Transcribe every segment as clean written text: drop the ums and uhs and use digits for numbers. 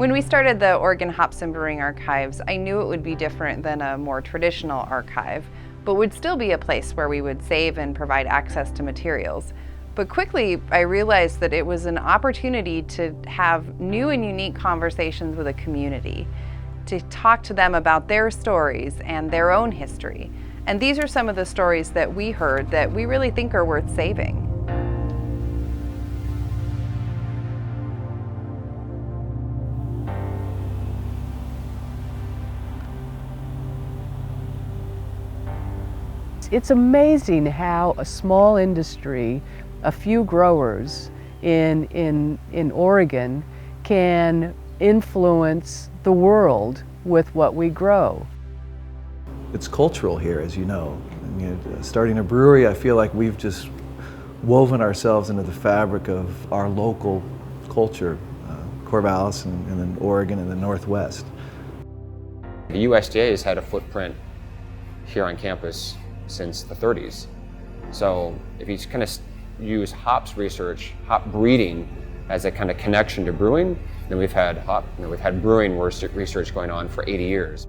When we started the Oregon Hops and Brewing Archives, I knew it would be different than a more traditional archive, but would still be a place where we would save and provide access to materials. But quickly, I realized that it was an opportunity to have new and unique conversations with a community, to talk to them about their stories and their own history. And these are some of the stories that we heard that we really think are worth saving. It's amazing how a small industry, a few growers in Oregon, can influence the world with what we grow. It's cultural here, as you know. I mean, starting a brewery, I feel like we've just woven ourselves into the fabric of our local culture, Corvallis and then Oregon and the Northwest. The USDA has had a footprint here on campus since the 30s. So if you kind of use hops research, hop breeding as a kind of connection to brewing, then we've had brewing research going on for 80 years.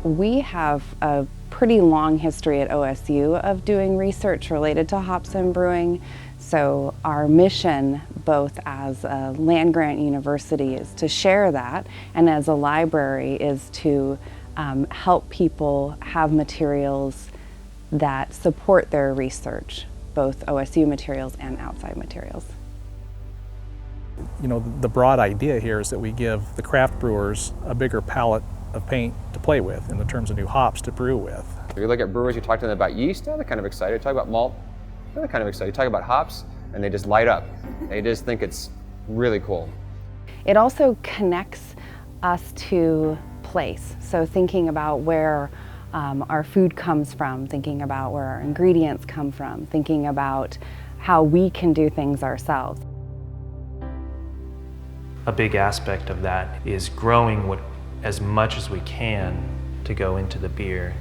We have a pretty long history at OSU of doing research related to hops and brewing. So our mission, both as a land-grant university, is to share that, and as a library is to help people have materials that support their research, both OSU materials and outside materials. You know, the broad idea here is that we give the craft brewers a bigger palette of paint to play with in the terms of new hops to brew with. If you look at brewers, you talk to them about yeast, they're kind of excited. You talk about malt, they're kind of excited. You talk about hops, and they just light up. They just think it's really cool. It also connects us to place. So thinking about where our food comes from, thinking about where our ingredients come from, thinking about how we can do things ourselves. A big aspect of that is growing as much as we can to go into the beer.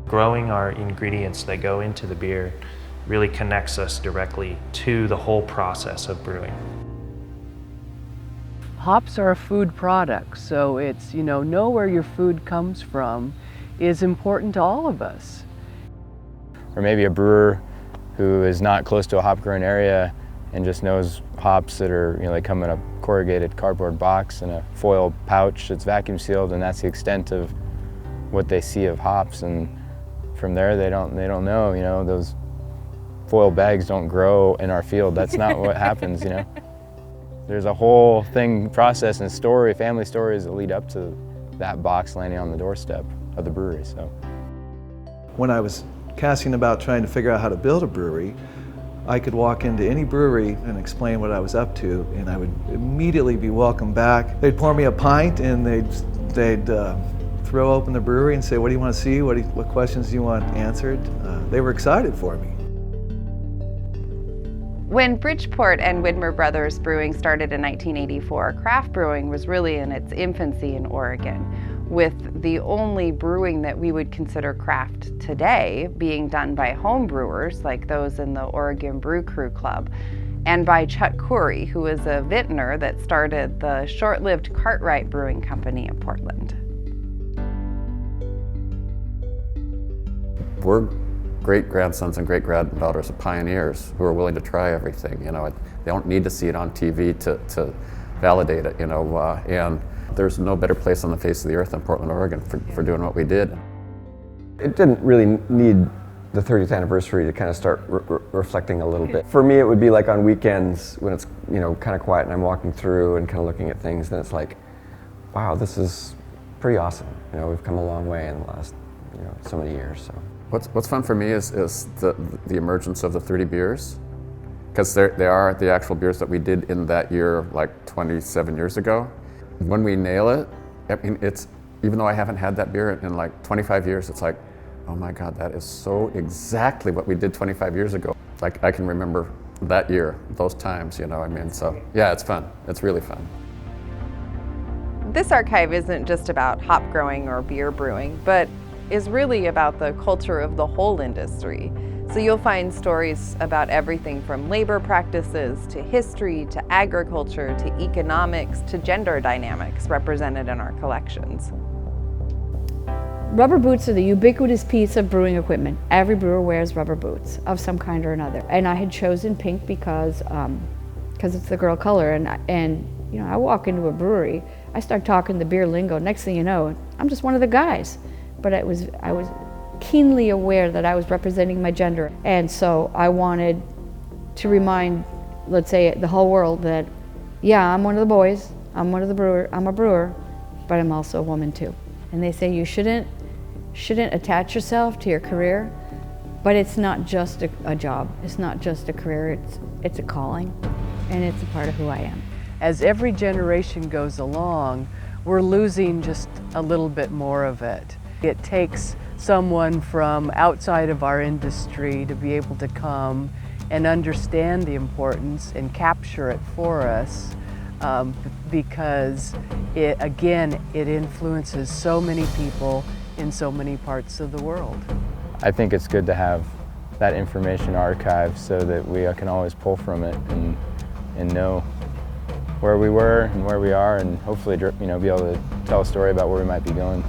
Growing our ingredients that go into the beer really connects us directly to the whole process of brewing. Hops are a food product, so it's, know where your food comes from is important to all of us. Or maybe a brewer who is not close to a hop growing area and just knows hops that are, they come in a corrugated cardboard box in a foil pouch that's vacuum sealed, and that's the extent of what they see of hops. And from there, they don't know, those foil bags don't grow in our field. That's not what happens, There's a whole process and story, family stories that lead up to that box landing on the doorstep of the brewery. So, when I was casting about trying to figure out how to build a brewery, I could walk into any brewery and explain what I was up to, and I would immediately be welcomed back. They'd pour me a pint, and they'd throw open the brewery and say, "What do you want to see? What questions do you want answered?" They were excited for me. When Bridgeport and Widmer Brothers Brewing started in 1984, craft brewing was really in its infancy in Oregon, with the only brewing that we would consider craft today being done by home brewers like those in the Oregon Brew Crew Club, and by Chuck Coury, who was a vintner that started the short-lived Cartwright Brewing Company in Portland. We're great-grandsons and great-granddaughters of pioneers who are willing to try everything. They don't need to see it on TV to validate it, and there's no better place on the face of the earth than Portland, Oregon for doing what we did. It didn't really need the 30th anniversary to kind of start reflecting a little bit. For me, it would be like on weekends when it's kind of quiet and I'm walking through and kind of looking at things, then it's like, wow, this is pretty awesome. We've come a long way in the last so many years. So. What's fun for me is the emergence of the 30 beers, because they are the actual beers that we did in that year, like 27 years ago. When we nail it, I mean, it's, even though I haven't had that beer in like 25 years, it's like, oh my God, that is so exactly what we did 25 years ago. Like, I can remember that year, those times, so yeah, it's fun. It's really fun. This archive isn't just about hop growing or beer brewing, but is really about the culture of the whole industry. So you'll find stories about everything from labor practices to history to agriculture to economics to gender dynamics represented in our collections. Rubber boots are the ubiquitous piece of brewing equipment. Every brewer wears rubber boots of some kind or another. And I had chosen pink because it's the girl color. And you know, I walk into a brewery, I start talking the beer lingo. Next thing you know, I'm just one of the guys. But I was keenly aware that I was representing my gender. And so I wanted to remind, let's say, the whole world that, yeah, I'm one of the boys, I'm a brewer, but I'm also a woman too. And they say you shouldn't attach yourself to your career, but it's not just a job. It's not just a career, it's a calling, and it's a part of who I am. As every generation goes along, we're losing just a little bit more of it. It takes someone from outside of our industry to be able to come and understand the importance and capture it for us, because it influences so many people in so many parts of the world. I think it's good to have that information archived so that we can always pull from it and know where we were and where we are, and hopefully, you know, be able to tell a story about where we might be going.